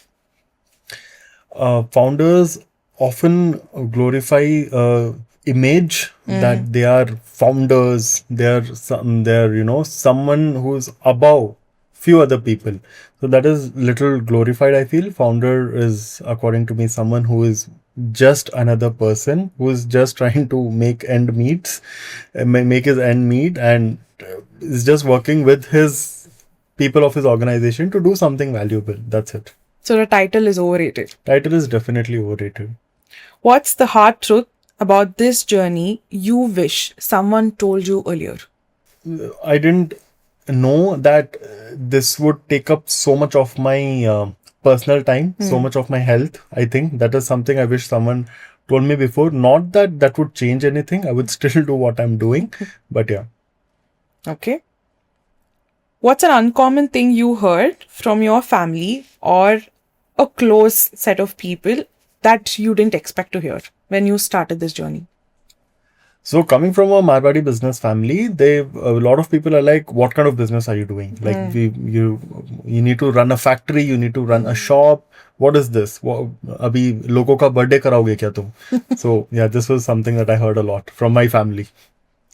Founders often glorify image that they are founders, they're someone who's above few other people. So that is little glorified, I feel. Founder is, according to me, someone who is just another person who is just trying to make make his end meet, and is just working with his people of his organization to do something valuable. That's it. So the title is overrated. Title is definitely overrated. What's the hard truth about this journey you wish someone told you earlier? I didn't know that this would take up so much of my personal time, so much of my health. I think that is something I wish someone told me before. Not that that would change anything. I would still do what I'm doing. But yeah. Okay. What's an uncommon thing you heard from your family or a close set of people that you didn't expect to hear when you started this journey? So coming from a Marwadi business family, a lot of people are like, what kind of business are you doing? Like you need to run a factory, you need to run a shop. What is this? Abhi logo ka birthday karaoge kya tum? So yeah, this was something that I heard a lot from my family.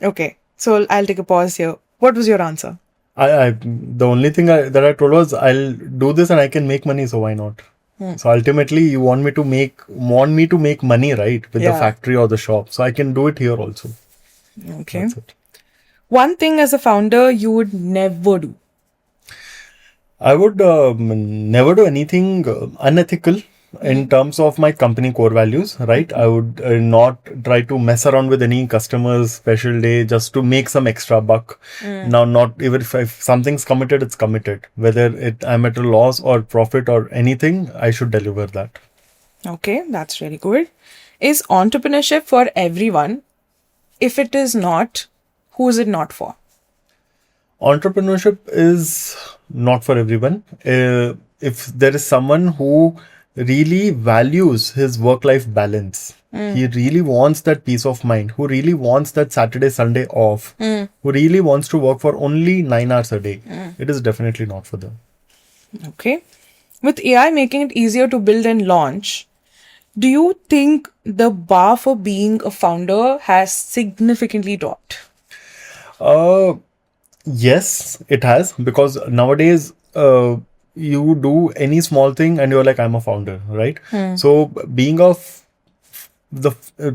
Okay, so I'll take a pause here. What was your answer? The only thing that I told was, I'll do this and I can make money, so why not? So ultimately, you want me to make money, right, with the factory or the shop. So I can do it here also. Okay. That's it. One thing as a founder you would never do. I would never do anything unethical in terms of my company core values, right? I would not try to mess around with any customer's special day just to make some extra buck. Now, not even if something's committed, it's committed. Whether I'm at a loss or profit or anything, I should deliver that. Okay, that's really good. Is entrepreneurship for everyone? If it is not, who is it not for? Entrepreneurship is not for everyone. If there is someone who really values his work-life balance, he really wants that peace of mind, who really wants that Saturday, Sunday off, who really wants to work for only 9 hours a day, it is definitely not for them. Okay. With AI making it easier to build and launch, do you think the bar for being a founder has significantly dropped? Yes, it has, because nowadays you do any small thing and you're like, I'm a founder, right? So being a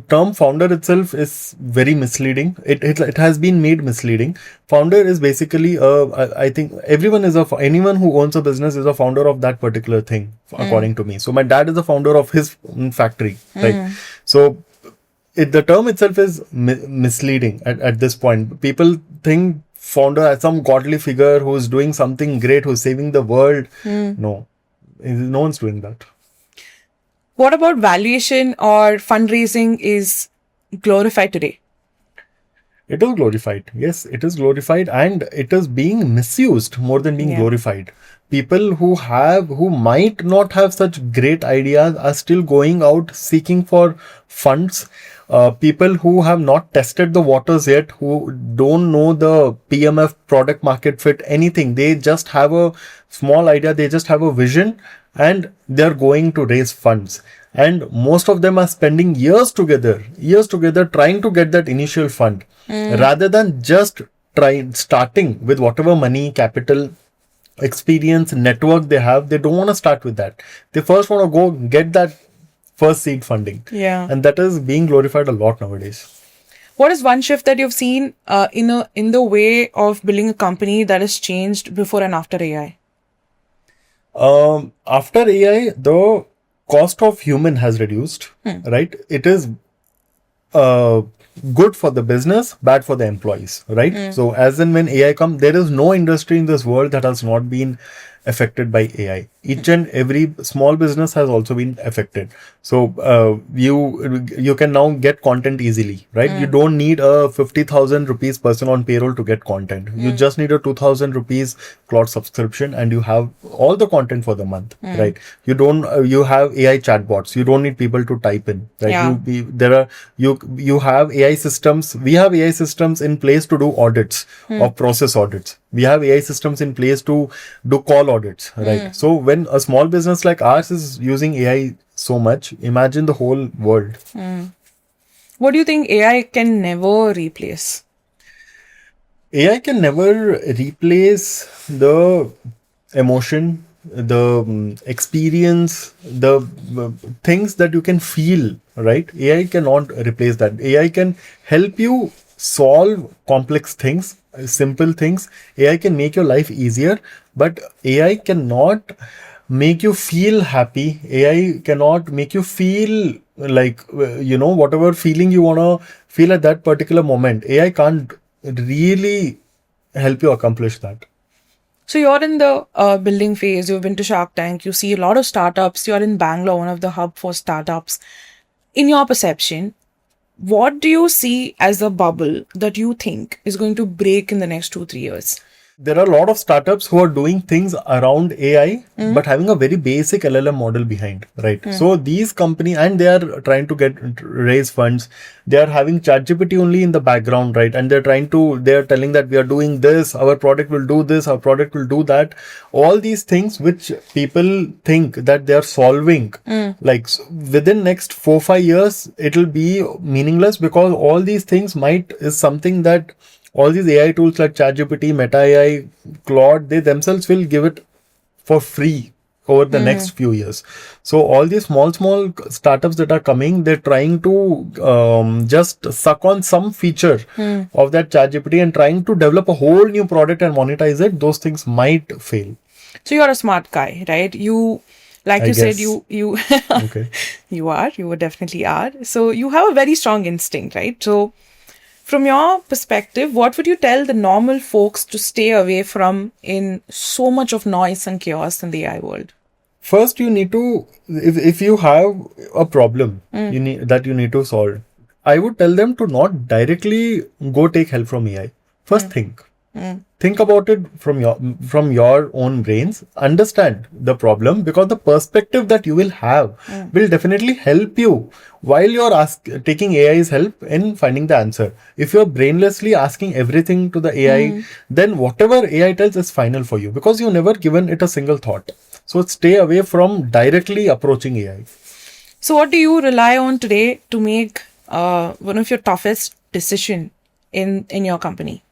term founder itself is very misleading. It has been made misleading. Founder is basically I think anyone who owns a business is a founder of that particular thing, according to me. So my dad is the founder of his factory, right? So the term itself is misleading at this point. People think founder as some godly figure who's doing something great, who's saving the world. No one's doing that. What about valuation or fundraising is glorified today? It is glorified. Yes, it is glorified, and it is being misused more than being glorified. People who might not have such great ideas are still going out seeking for funds. People who have not tested the waters yet, who don't know the PMF, product market fit, anything. They just have a small idea, they just have a vision, and they're going to raise funds. And most of them are spending years together trying to get that initial fund, rather than just starting with whatever money, capital, experience, network they have. They don't want to start with that. They first want to go get that first seed funding. Yeah. And that is being glorified a lot nowadays. What is one shift that you've seen in the way of building a company that has changed before and after AI? After AI, the cost of human has reduced, right? It is good for the business, bad for the employees, right? So as and when AI comes, there is no industry in this world that has not been affected by AI. Each and every small business has also been affected. So you can now get content easily, right? You don't need a 50,000 rupees person on payroll to get content. You just need a 2,000 rupees cloud subscription, and you have all the content for the month, right? You have AI chatbots. You don't need people to type in, right? You have AI systems. We have AI systems in place to do audits or process audits. We have AI systems in place to do call audits, right? So when a small business like ours is using AI so much, imagine the whole world. What do you think AI can never replace? AI can never replace the emotion, the experience, the things that you can feel, right? AI cannot replace that. AI can help you solve complex things, simple things. AI can make your life easier, but AI cannot make you feel happy. AI cannot make you feel like, whatever feeling you want to feel at that particular moment. AI can't really help you accomplish that. So you're in the building phase, you've been to Shark Tank, you see a lot of startups, you're in Bangalore, one of the hub for startups. In your perception, what do you see as a bubble that you think is going to break in the next 2-3 years? There are a lot of startups who are doing things around AI, but having a very basic LLM model behind, right? So these companies, and they are trying to raise funds. They are having ChatGPT only in the background, right? And they're telling that we are doing this, our product will do this, our product will do that. All these things which people think that they are solving, like within next 4-5 years, it will be meaningless, because all these things is something that all these AI tools like ChatGPT, Meta AI, Claude, they themselves will give it for free over the next few years. So all these small startups that are coming, they're trying to just suck on some feature of that ChatGPT and trying to develop a whole new product and monetize it. Those things might fail. So you're a smart guy, right? You said, you Okay. you definitely are. So you have a very strong instinct, right? So from your perspective, what would you tell the normal folks to stay away from in so much of noise and chaos in the AI world? First, you need to, if you have a problem you need to solve, I would tell them to not directly go take help from AI. First, think about it from your own brains. Understand the problem, because the perspective that you will have will definitely help you while you're taking AI's help in finding the answer. If you're brainlessly asking everything to the AI, then whatever AI tells is final for you, because you've never given it a single thought. So stay away from directly approaching AI. So what do you rely on today to make one of your toughest decision in your company?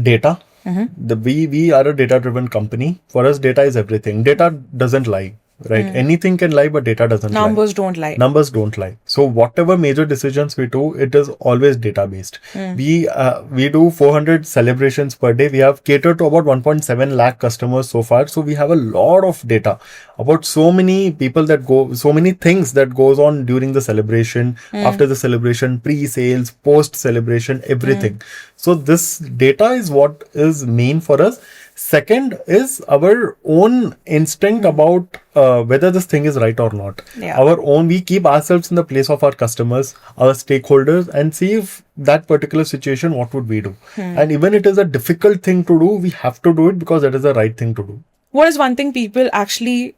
Data. We are a data driven company. For us, data is everything. Data doesn't lie. right? Anything can lie, but data doesn't lie. Numbers don't lie. Numbers don't lie. So whatever major decisions we do, it is always data based. We do 400 celebrations per day. We have catered to about 1.7 lakh customers so far. So we have a lot of data about so many people that go, so many things that goes on during the celebration, after the celebration, pre-sales, post-celebration, everything. So this data is what is main for us. Second is our own instinct about whether this thing is right or not. Yeah. Our own, we keep ourselves in the place of our customers, our stakeholders, and see if that particular situation, what would we do? And even it is a difficult thing to do, we have to do it because that is the right thing to do. What is one thing people actually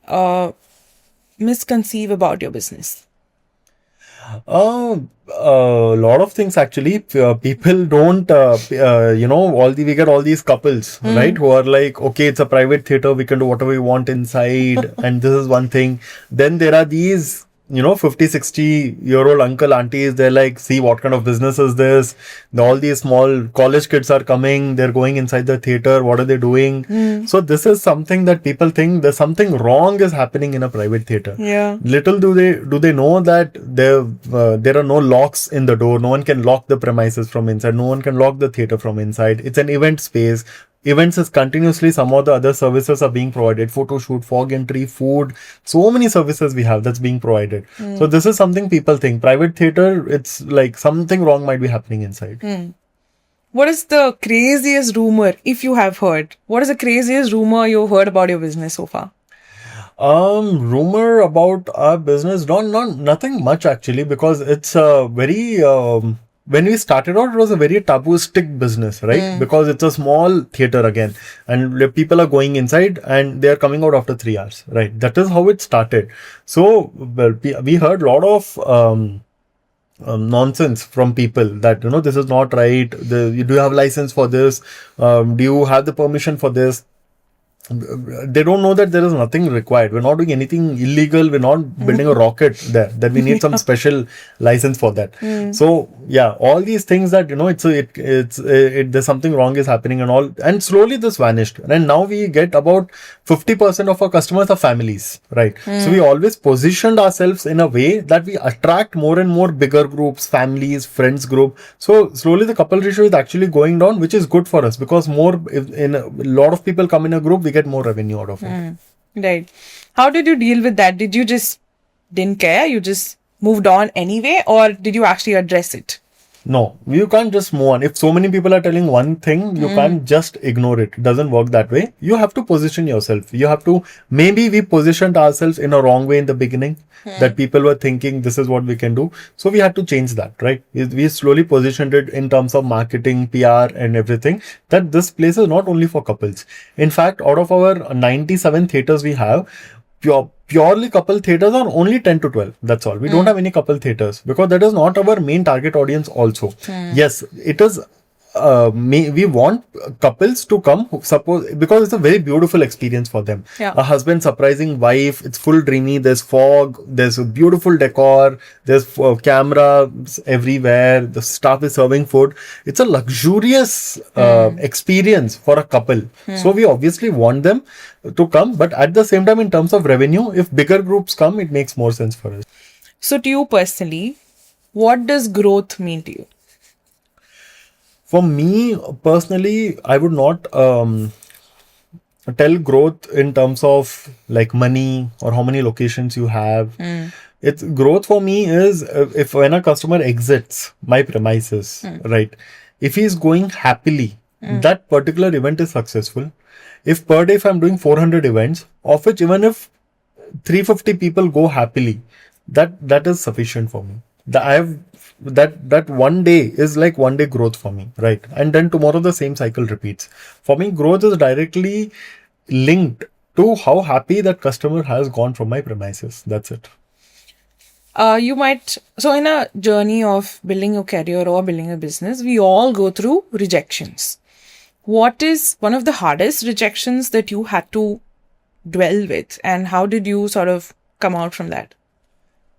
misconceive about your business? A lot of things actually. People don't, we get all these couples, right, who are like, okay, it's a private theater, we can do whatever we want inside, and this is one thing. Then there are these, 50, 60-year-old uncle, aunties, they're like, see what kind of business is this? All these small college kids are coming, they're going inside the theater, what are they doing? So this is something that people think there's something wrong is happening in a private theater. Yeah. Little do they know that there are no locks in the door, no one can lock the premises from inside, no one can lock the theater from inside. It's an event space. Events is continuously, some of the other services are being provided, photo shoot, fog entry, food, so many services we have that's being provided. So this is something people think. Private theater, it's like something wrong might be happening inside. What is the craziest rumor, if you have heard? What is the craziest rumor you've heard about your business so far? Rumor about our business, nothing much actually, because it's a very, when we started out, it was a very taboo-stick business, right? Because it's a small theater again, and the people are going inside and they are coming out after 3 hours, right? That is how it started. So, well, we heard a lot of nonsense from people that, this is not right. Do you have license for this? Do you have the permission for this? They don't know that there is nothing required. We're not doing anything illegal. We're not building a rocket there, that we need some special license for that. So yeah, all these things that, there's something wrong is happening and all, and slowly this vanished. And now we get about 50% of our customers are families, right? So we always positioned ourselves in a way that we attract more and more bigger groups, families, friends group. So slowly the couple ratio is actually going down, which is good for us, because in a lot of people come in a group, we get more revenue out of it. Right. How did you deal with that? Did you just didn't care? You just moved on anyway, or did you actually address it? No, you can't just move on. If so many people are telling one thing, you can't just ignore it. It doesn't work that way. You have to position yourself. You have to, maybe we positioned ourselves in a wrong way in the beginning, that people were thinking this is what we can do. So we had to change that, right? We slowly positioned it in terms of marketing, PR and everything, that this place is not only for couples. In fact, out of our 97 theaters we have, purely couple theaters are only 10 to 12. That's all. We don't have any couple theaters because that is not our main target audience also. Yes, it is. We want couples to come, suppose, because it's a very beautiful experience for them. Yeah. A husband surprising wife, it's full dreamy, there's fog, there's a beautiful decor, there's cameras everywhere, the staff is serving food. It's a luxurious experience for a couple. So we obviously want them to come, but at the same time, in terms of revenue, if bigger groups come, it makes more sense for us. So to you personally, what does growth mean to you? For me personally, I would not tell growth in terms of like money or how many locations you have. It's growth for me is if when a customer exits my premises, right? If he's going happily, that particular event is successful. If per day, if I'm doing 400 events, of which even if 350 people go happily, that is sufficient for me. That one day is like one day growth for me, right? And then tomorrow the same cycle repeats. For me, growth is directly linked to how happy that customer has gone from my premises. That's it. So in a journey of building a career or building a business, we all go through rejections. What is one of the hardest rejections that you had to dwell with, and how did you sort of come out from that?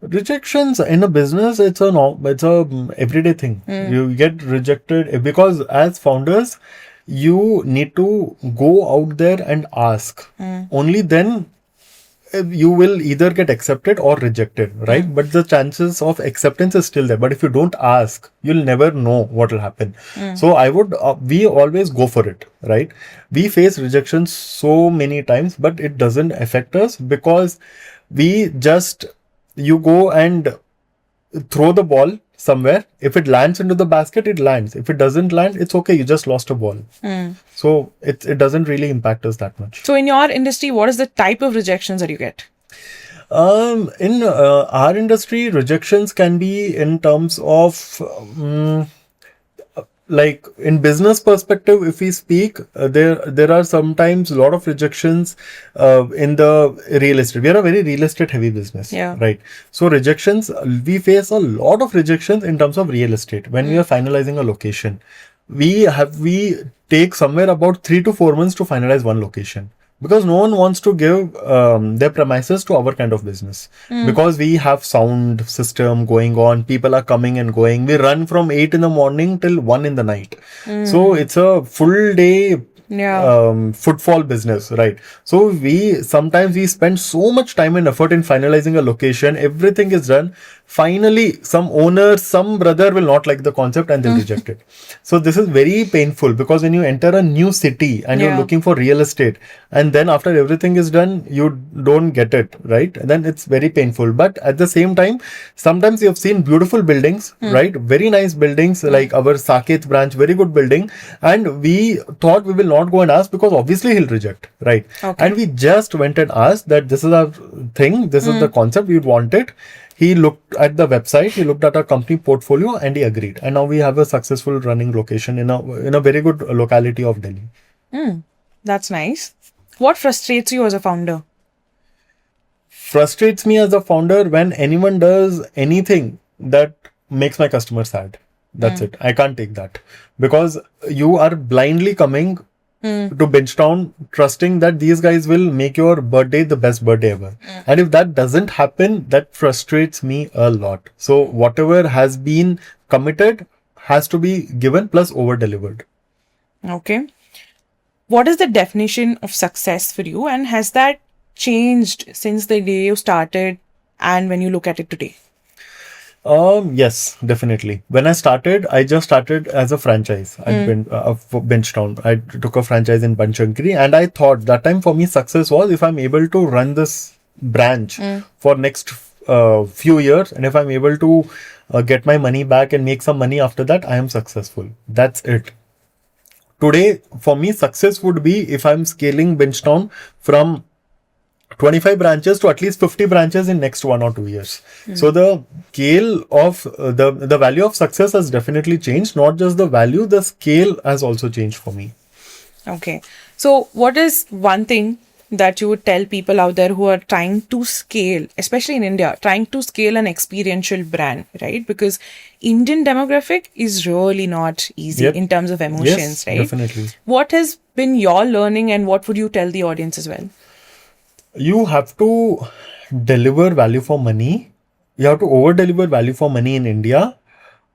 Rejections in a business, it's a everyday thing. You get rejected because as founders, you need to go out there and ask. Only then you will either get accepted or rejected, right? But the chances of acceptance is still there. But if you don't ask, you'll never know what will happen. So we always go for it, right? We face rejection so many times, but it doesn't affect us because you go and throw the ball somewhere. If it lands into the basket, it lands. If it doesn't land, it's okay. You just lost a ball. So it doesn't really impact us that much. So in your industry, what is the type of rejections that you get? In our industry, rejections can be in terms of like in business perspective, if we speak, there are sometimes a lot of rejections in the real estate. We are a very real estate heavy business, right? So rejections, we face a lot of rejections in terms of real estate when we are finalizing a location. We take somewhere about 3 to 4 months to finalize one location. Because no one wants to give their premises to our kind of business. Because we have sound system going on, people are coming and going. We run from 8 in the morning till 1 in the night. So it's a full day footfall business, right? So sometimes we spend so much time and effort in finalizing a location. Everything is done. Finally, some owner, some brother will not like the concept and they'll reject it. So this is very painful because when you enter a new city and you're looking for real estate and then after everything is done, you don't get it, right? Then it's very painful. But at the same time, sometimes you have seen beautiful buildings, right? Very nice buildings like our Saket branch, very good building. And we thought we will not go and ask because obviously he'll reject, right? Okay. And we just went and asked that this is our thing, this is the concept, we want it. He looked at the website, he looked at our company portfolio and he agreed. And now we have a successful running location in a very good locality of Delhi. That's nice. What frustrates you as a founder? Frustrates me as a founder when anyone does anything that makes my customer sad. That's it. I can't take that. Because you are blindly coming to Binge Town, trusting that these guys will make your birthday the best birthday ever. And if that doesn't happen, that frustrates me a lot. So whatever has been committed has to be given plus over delivered. Okay. What is the definition of success for you, and has that changed since the day you started and when you look at it today? Yes, definitely. When I started, I just started as a franchise of Binge Town. I took a franchise in Banchankiri, and I thought that time for me success was if I'm able to run this branch for next few years, and if I'm able to get my money back and make some money after that, I am successful. That's it. Today, for me, success would be if I'm scaling Binge Town from 25 branches to at least 50 branches in next 1 or 2 years. So the scale of the value of success has definitely changed. Not just the value, the scale has also changed for me. Okay. So what is one thing that you would tell people out there who are trying to scale, especially in India, trying to scale an experiential brand, right? Because Indian demographic is really not easy in terms of emotions, right? Definitely. What has been your learning and what would you tell the audience as well? You have to deliver value for money. You have to over deliver value for money in India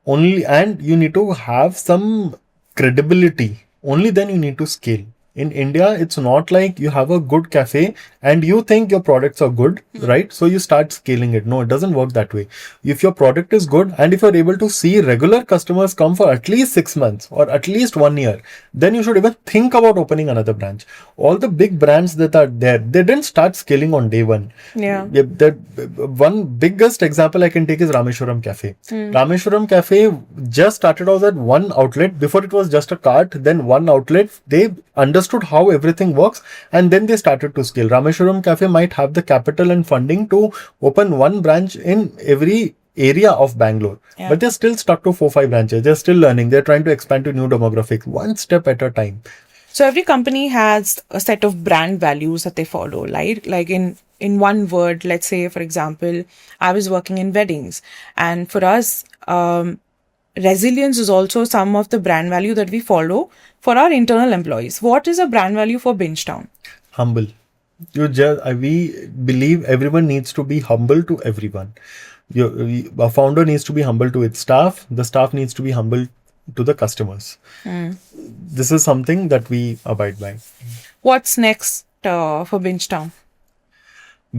only, and you need to have some credibility. Only then you need to scale. In India, it's not like you have a good cafe and you think your products are good, right? So you start scaling it. No, it doesn't work that way. If your product is good and if you're able to see regular customers come for at least 6 months or at least 1 year, then you should even think about opening another branch. All the big brands that are there, they didn't start scaling on day one. The one biggest example I can take is Rameshwaram Cafe. Rameshwaram Cafe just started out at one outlet. Before it was just a cart, then one outlet. They understood how everything works and then they started to scale. Rameshwaram Cafe might have the capital and funding to open one branch in every area of Bangalore, but they're still stuck to 4-5 branches. They're still learning. They're trying to expand to new demographics, one step at a time. So every company has a set of brand values that they follow, right? Like in one word, let's say, for example, I was working in weddings, and for us, resilience is also some of the brand value that we follow for our internal employees. What is a brand value for Binge Town? Humble. We believe everyone needs to be humble to everyone. A founder needs to be humble to its staff. The staff needs to be humble to the customers. This is something that we abide by. What's next for Binge Town?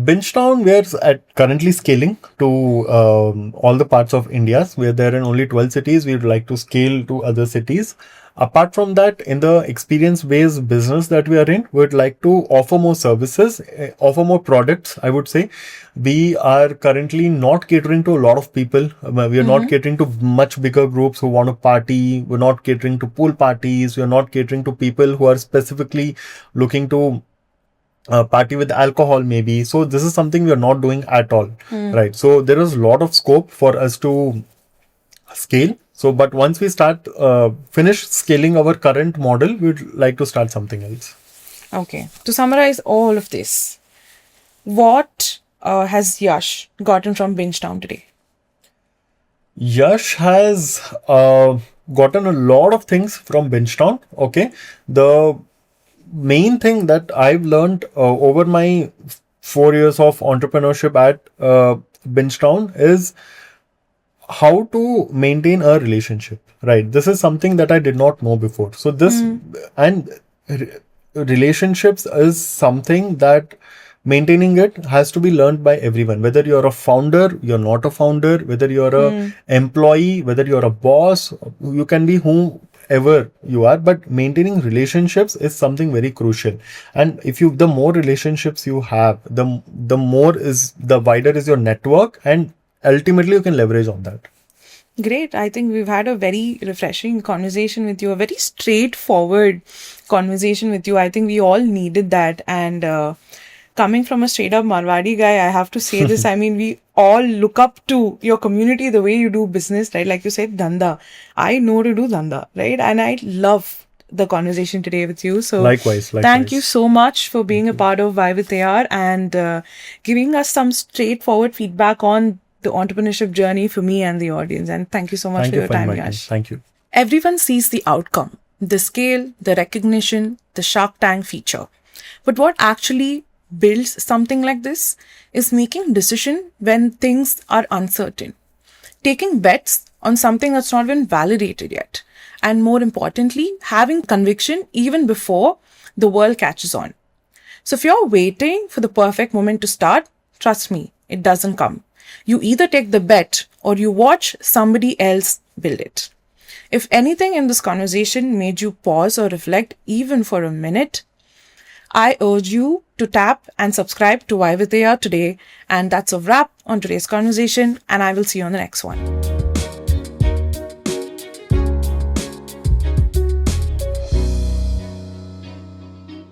Bingetown, we are currently scaling to all the parts of India. We are there in only 12 cities. We would like to scale to other cities. Apart from that, in the experience-based business that we are in, we would like to offer more services, offer more products, I would say. We are currently not catering to a lot of people. We are not catering to much bigger groups who want to party. We're not catering to pool parties. We're not catering to people who are specifically looking to party with alcohol maybe. So this is something we are not doing at all, right? So there is a lot of scope for us to scale. So, but once we finish scaling our current model, we'd like to start something else. Okay. To summarize all of this, what has Yash gotten from Bingetown today? Yash has gotten a lot of things from Bingetown. Okay. The main thing that I've learned over my 4 years of entrepreneurship at Bingetown is how to maintain a relationship, right? This is something that I did not know before. So and relationships is something that maintaining it has to be learned by everyone, whether you're a founder, you're not a founder, whether you're a employee, whether you're a boss, you can be whoever you are, but maintaining relationships is something very crucial. And the more relationships you have, the wider is your network, and ultimately you can leverage on that. Great. I think we've had a very refreshing conversation with you, a very straightforward conversation with you. I think we all needed that. And coming from a straight up Marwadi guy, I have to say this. I mean, we all look up to your community, the way you do business, right? Like you said, Dhanda. I know to do Dhanda, right? And I love the conversation today with you. So likewise. Thank you so much for being a part of Why with AR and giving us some straightforward feedback on the entrepreneurship journey for me and the audience. And thank you so much for your time, Yash. Thank you. Everyone sees the outcome, the scale, the recognition, the Shark Tank feature. But what actually builds something like this is making decision when things are uncertain, taking bets on something that's not been validated yet, and more importantly, having conviction even before the world catches on. So if you're waiting for the perfect moment to start, trust me, it doesn't come. You either take the bet or you watch somebody else build it. If anything in this conversation made you pause or reflect even for a minute, I urge you to tap and subscribe to Why with AR today. And that's a wrap on today's conversation, and I will see you on the next one.